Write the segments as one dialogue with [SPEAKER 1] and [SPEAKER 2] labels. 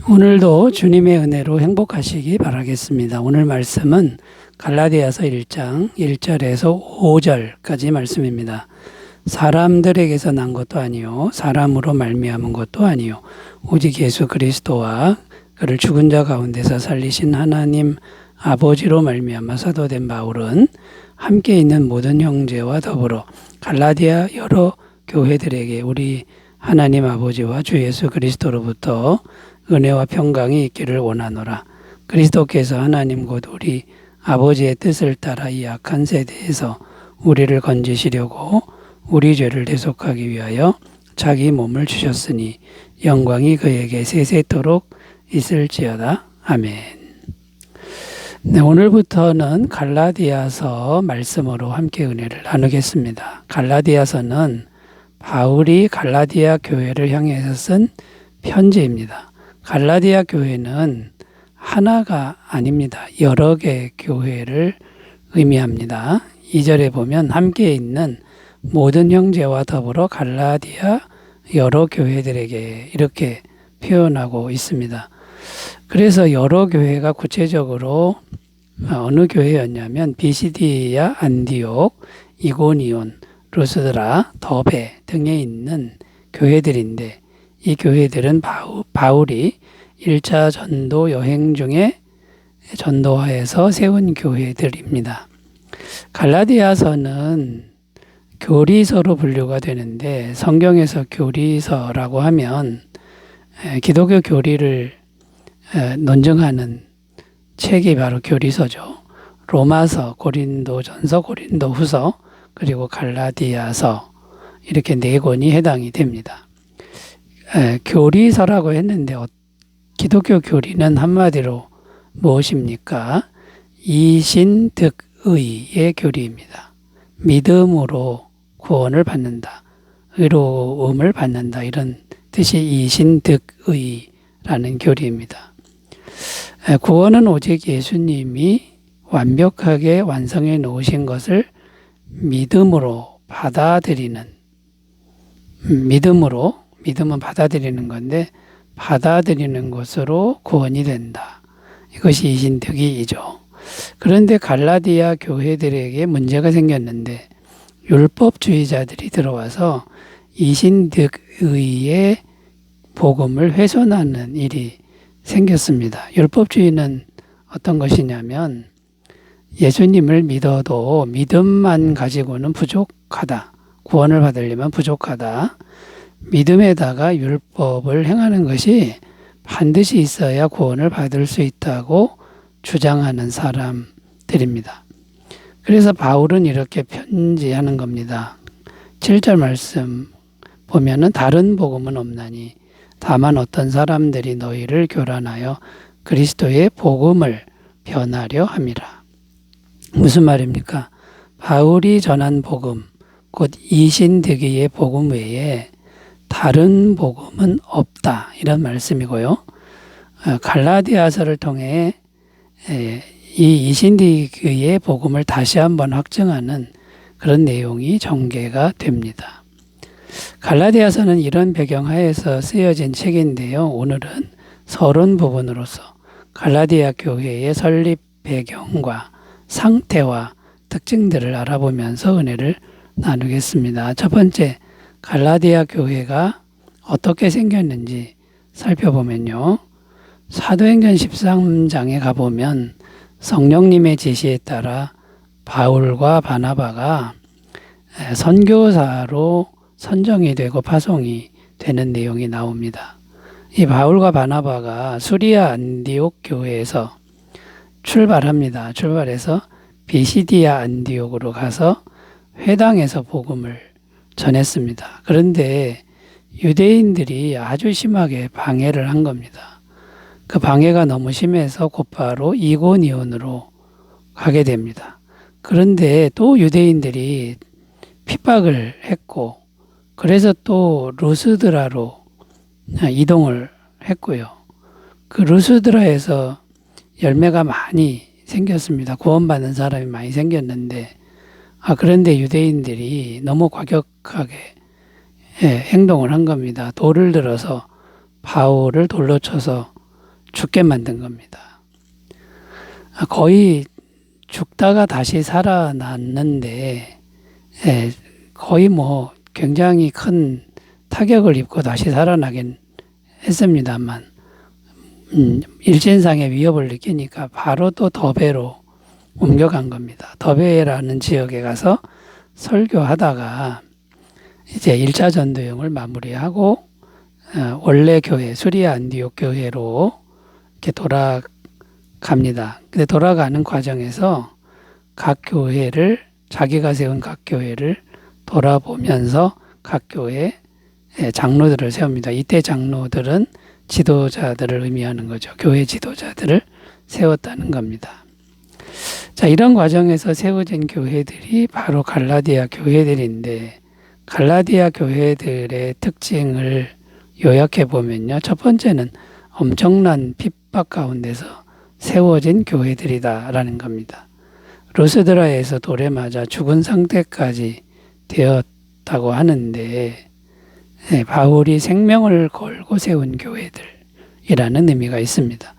[SPEAKER 1] 오늘도 주님의 은혜로 행복하시기 바라겠습니다. 오늘 말씀은 갈라디아서 1장 1절에서 5절까지 말씀입니다. 사람들에게서 난 것도 아니요 사람으로 말미암은 것도 아니요 오직 예수 그리스도와 그를 죽은 자 가운데서 살리신 하나님 아버지로 말미암아 사도된 바울은 함께 있는 모든 형제와 더불어 갈라디아 여러 교회들에게 우리 하나님 아버지와 주 예수 그리스도로부터 은혜와 평강이 있기를 원하노라. 그리스도께서 하나님 곧 우리 아버지의 뜻을 따라 이 악한 세대에서 우리를 건지시려고 우리 죄를 대속하기 위하여 자기 몸을 주셨으니 영광이 그에게 세세토록 있을지어다. 아멘. 네, 오늘부터는 갈라디아서 말씀으로 함께 은혜를 나누겠습니다. 갈라디아서는 바울이 갈라디아 교회를 향해서 쓴 편지입니다. 갈라디아 교회는 하나가 아닙니다. 여러 개의 교회를 의미합니다. 2절에 보면 함께 있는 모든 형제와 더불어 갈라디아 여러 교회들에게 이렇게 표현하고 있습니다. 그래서 여러 교회가 구체적으로 어느 교회였냐면 비시디아, 안디옥, 이고니온, 루스드라, 더베 등에 있는 교회들인데 이 교회들은 바울이 1차 전도 여행 중에 전도하여서 세운 교회들입니다. 갈라디아서는 교리서로 분류가 되는데 성경에서 교리서라고 하면 기독교 교리를 논증하는 책이 바로 교리서죠. 로마서, 고린도전서, 고린도후서, 그리고 갈라디아서 이렇게 네 권이 해당이 됩니다. 교리서라고 했는데 기독교 교리는 무엇입니까? 이신득의의 교리입니다. 믿음으로 구원을 받는다, 의로움을 받는다 이런 뜻이 이신득의라는 교리입니다. 구원은 오직 예수님이 완벽하게 완성해 놓으신 것을 믿음으로 받아들이는 믿음은 받아들이는 건데 받아들이는 것으로 구원이 된다. 이것이 이신득의이죠. 그런데 갈라디아 교회들에게 문제가 생겼는데 율법주의자들이 들어와서 이신득의의 복음을 훼손하는 일이 생겼습니다. 율법주의는 어떤 것이냐면 예수님을 믿어도 믿음만 가지고는 부족하다. 구원을 받으려면 부족하다. 믿음에다가 율법을 행하는 것이 반드시 있어야 구원을 받을 수 있다고 주장하는 사람들입니다. 그래서 바울은 이렇게 편지하는 겁니다. 7절 말씀 보면은 다른 복음은 없나니 다만 어떤 사람들이 너희를 교란하여 그리스도의 복음을 변하려 함이라. 무슨 말입니까? 바울이 전한 복음, 곧 이신득의의 복음 외에 다른 복음은 없다. 이런 말씀이고요. 갈라디아서를 통해 이 이신득의의 복음을 다시 한번 확증하는 그런 내용이 전개가 됩니다. 갈라디아서는 이런 배경하에서 쓰여진 책인데요. 오늘은 서론 부분으로서 갈라디아 교회의 설립 배경과 상태와 특징들을 알아보면서 은혜를 나누겠습니다. 첫 번째, 갈라디아 교회가 어떻게 생겼는지 살펴보면요. 사도행전 13장에 가보면 성령님의 지시에 따라 바울과 바나바가 선교사로 선정이 되고 파송이 되는 내용이 나옵니다. 이 바울과 바나바가 수리아 안디옥 교회에서 출발합니다. 출발해서 비시디아 안디옥으로 가서 회당에서 복음을 전했습니다. 그런데 유대인들이 아주 심하게 방해를 한 겁니다. 그 방해가 너무 심해서 곧바로 이고니온으로 가게 됩니다. 그런데 또 유대인들이 핍박을 했고 그래서 또 루스드라로 이동을 했고요. 그 루스드라에서 열매가 많이 생겼습니다. 구원받는 사람이 많이 생겼는데 그런데 유대인들이 너무 과격하게 행동을 한 겁니다. 돌을 들어서 바울을 돌로 쳐서 죽게 만든 겁니다. 거의 죽다가 다시 살아났는데 거의 뭐 굉장히 큰 타격을 입고 다시 살아나긴 했습니다만 일진상의 위협을 느끼니까 바로 또 더베로 옮겨간 겁니다. 더베라는 지역에 가서 설교하다가 이제 1차 전도여행을 마무리하고 원래 교회 수리아 안디옥 교회로 이렇게 돌아갑니다. 근데 돌아가는 과정에서 각 교회를 자기가 세운 각 교회를 돌아보면서 각 교회 장로들을 세웁니다. 이때 장로들은 지도자들을 의미하는 거죠. 교회 지도자들을 세웠다는 겁니다. 자, 이런 과정에서 세워진 교회들이 바로 갈라디아 교회들인데 갈라디아 교회들의 특징을 요약해 보면요. 첫 번째는 엄청난 핍박 가운데서 세워진 교회들이다라는 겁니다. 루스드라에서 돌에 맞아 죽은 상태까지 되었다고 하는데 바울이 생명을 걸고 세운 교회들이라는 의미가 있습니다.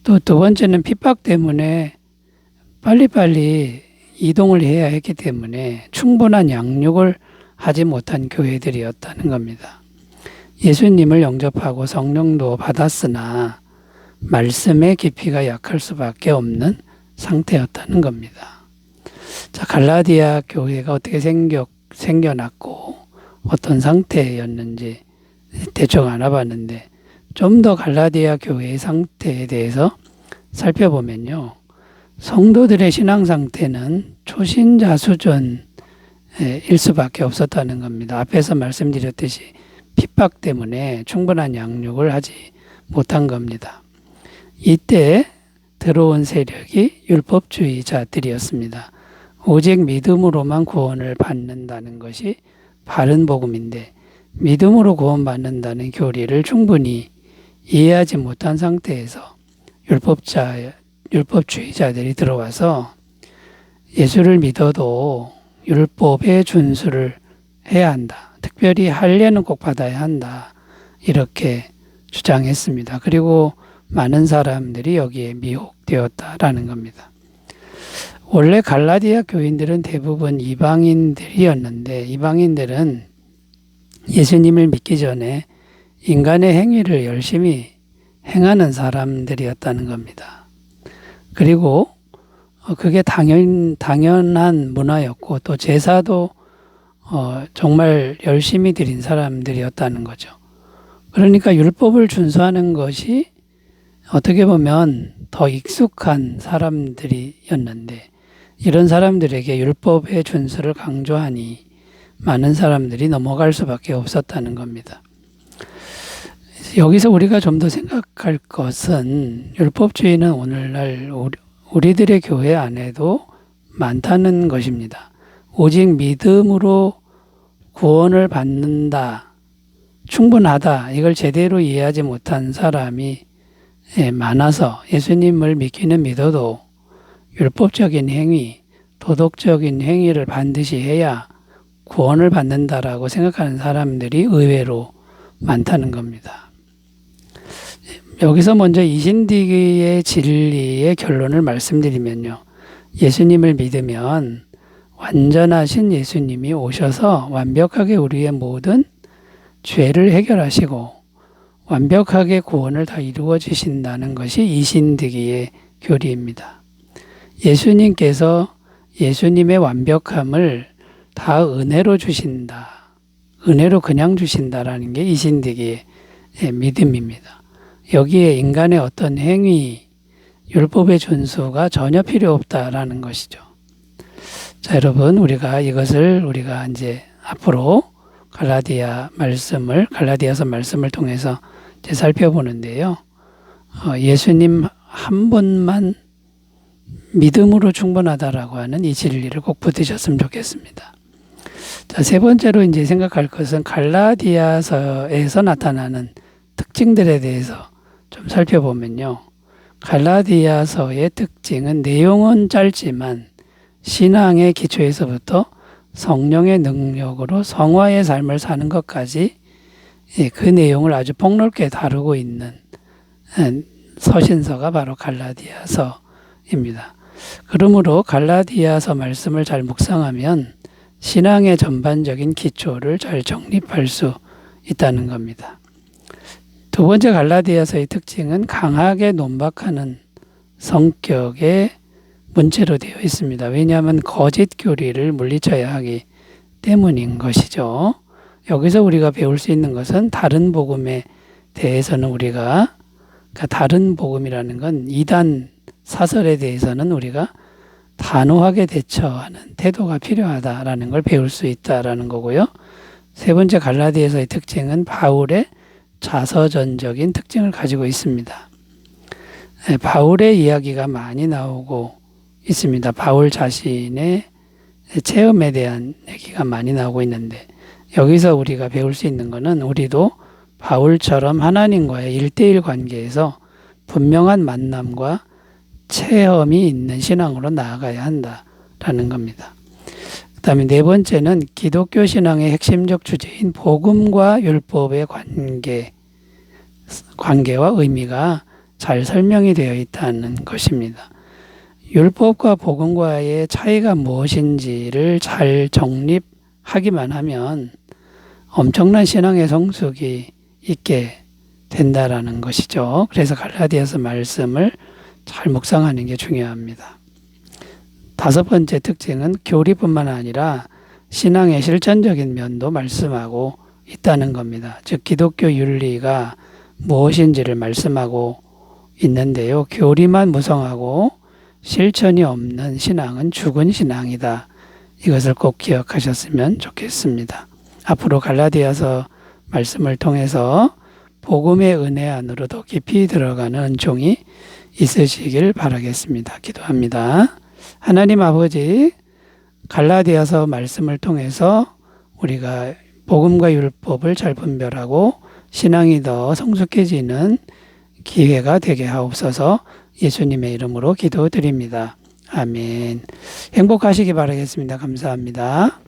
[SPEAKER 1] 또 두 번째는 핍박 때문에 빨리빨리 이동을 해야 했기 때문에 충분한 양육을 하지 못한 교회들이었다는 겁니다. 예수님을 영접하고 성령도 받았으나 말씀의 깊이가 약할 수밖에 없는 상태였다는 겁니다. 자, 갈라디아 교회가 어떻게 생겨났고 어떤 상태였는지 대충 알아봤는데 좀 더 갈라디아 교회의 상태에 대해서 살펴보면요. 성도들의 신앙 상태는 초신자 수준일 수밖에 없었다는 겁니다. 앞에서 말씀드렸듯이 핍박 때문에 충분한 양육을 하지 못한 겁니다. 이때 들어온 세력이 율법주의자들이었습니다. 오직 믿음으로만 구원을 받는다는 것이 바른 복음인데 믿음으로 구원받는다는 교리를 충분히 이해하지 못한 상태에서 율법주의자들이 들어와서 예수를 믿어도 율법의 준수를 해야 한다. 특별히 할례는 꼭 받아야 한다. 이렇게 주장했습니다. 그리고 많은 사람들이 여기에 미혹되었다라는 겁니다. 원래 갈라디아 교인들은 대부분 이방인들이었는데 이방인들은 예수님을 믿기 전에 인간의 행위를 열심히 행하는 사람들이었다는 겁니다. 그리고 그게 당연한 문화였고 또 제사도 정말 열심히 드린 사람들이었다는 거죠. 그러니까 율법을 준수하는 것이 어떻게 보면 더 익숙한 사람들이었는데 이런 사람들에게 율법의 준수를 강조하니 많은 사람들이 넘어갈 수밖에 없었다는 겁니다. 여기서 우리가 좀 더 생각할 것은 율법주의는 오늘날 우리들의 교회 안에도 많다는 것입니다. 오직 믿음으로 구원을 받는다, 충분하다, 이걸 제대로 이해하지 못한 사람이 많아서 예수님을 믿기는 믿어도 율법적인 행위, 도덕적인 행위를 반드시 해야 구원을 받는다라고 생각하는 사람들이 의외로 많다는 겁니다. 여기서 먼저 이신디기의 진리의 결론을 말씀드리면요. 예수님을 믿으면 완전하신 예수님이 오셔서 완벽하게 우리의 모든 죄를 해결하시고 완벽하게 구원을 다 이루어 주신다는 것이 이신디기의 교리입니다. 예수님께서 예수님의 완벽함을 다 은혜로 주신다. 은혜로 그냥 주신다라는 게 이신디기의 믿음입니다. 여기에 인간의 어떤 행위, 율법의 준수가 전혀 필요 없다라는 것이죠. 자, 여러분, 우리가 이제 앞으로 갈라디아서 말씀을 통해서 이제 살펴보는데요. 예수님 한 분만 믿음으로 충분하다라고 하는 이 진리를 꼭 붙드셨으면 좋겠습니다. 자, 세 번째로 이제 생각할 것은 갈라디아서에서 나타나는 특징들에 대해서 좀 살펴보면요. 갈라디아서의 특징은 내용은 짧지만 신앙의 기초에서부터 성령의 능력으로 성화의 삶을 사는 것까지 예, 그 내용을 아주 폭넓게 다루고 있는 서신서가 바로 갈라디아서입니다. 그러므로 갈라디아서 말씀을 잘 묵상하면 신앙의 전반적인 기초를 잘 정립할 수 있다는 겁니다. 두 번째 갈라디아서의 특징은 강하게 논박하는 성격의 문체로 되어 있습니다. 왜냐하면 거짓 교리를 물리쳐야 하기 때문인 것이죠. 여기서 우리가 배울 수 있는 것은 다른 복음에 대해서는 우리가, 그러니까 다른 복음이라는 건 이단 사설에 대해서는 우리가 단호하게 대처하는 태도가 필요하다라는 걸 배울 수 있다라는 거고요. 세 번째 갈라디아서의 특징은 바울의 자서전적인 특징을 가지고 있습니다. 바울의 이야기가 많이 나오고 있습니다. 바울 자신의 체험에 대한 얘기가 많이 나오고 있는데 여기서 우리가 배울 수 있는 것은 우리도 바울처럼 하나님과의 1:1 관계에서 분명한 만남과 체험이 있는 신앙으로 나아가야 한다라는 겁니다. 그 다음에 네 번째는 기독교 신앙의 핵심적 주제인 복음과 율법의 관계와 의미가 잘 설명이 되어 있다는 것입니다. 율법과 복음과의 차이가 무엇인지를 잘 정립하기만 하면 엄청난 신앙의 성숙이 있게 된다라는 것이죠. 그래서 갈라디아서 말씀을 잘 묵상하는 게 중요합니다. 다섯 번째 특징은 교리뿐만 아니라 신앙의 실천적인 면도 말씀하고 있다는 겁니다. 즉 기독교 윤리가 무엇인지를 말씀하고 있는데요. 교리만 무성하고 실천이 없는 신앙은 죽은 신앙이다. 이것을 꼭 기억하셨으면 좋겠습니다. 앞으로 갈라디아서 말씀을 통해서 복음의 은혜 안으로 더 깊이 들어가는 은총이 있으시길 바라겠습니다. 기도합니다. 하나님 아버지, 갈라디아서 말씀을 통해서 우리가 복음과 율법을 잘 분별하고 신앙이 더 성숙해지는 기회가 되게 하옵소서. 예수님의 이름으로 기도드립니다. 아멘. 행복하시기 바라겠습니다. 감사합니다.